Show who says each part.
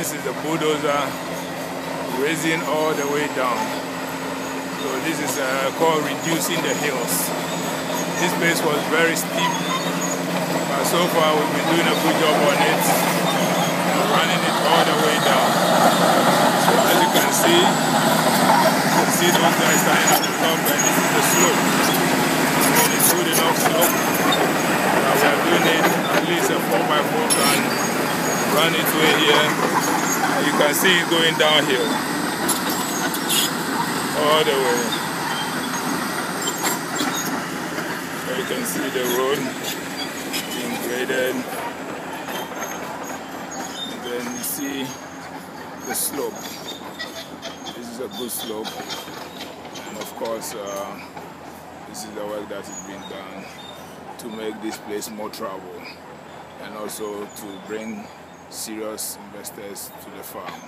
Speaker 1: This is the bulldozer raising all the way down. So this is called reducing the hills. This place was very steep, but so far we've been doing a good job on it, running it all the way down. So as you can see those guys standing at the top, and this is the slope. It's good enough slope. We are doing it, at least a 4x4 can run its way here. You can see it going downhill all the way. So you can see the road being graded, and then you see the slope. This is a good slope, and of course this is the work that is being done to make this place more travel and also to bring serious investors to the farm.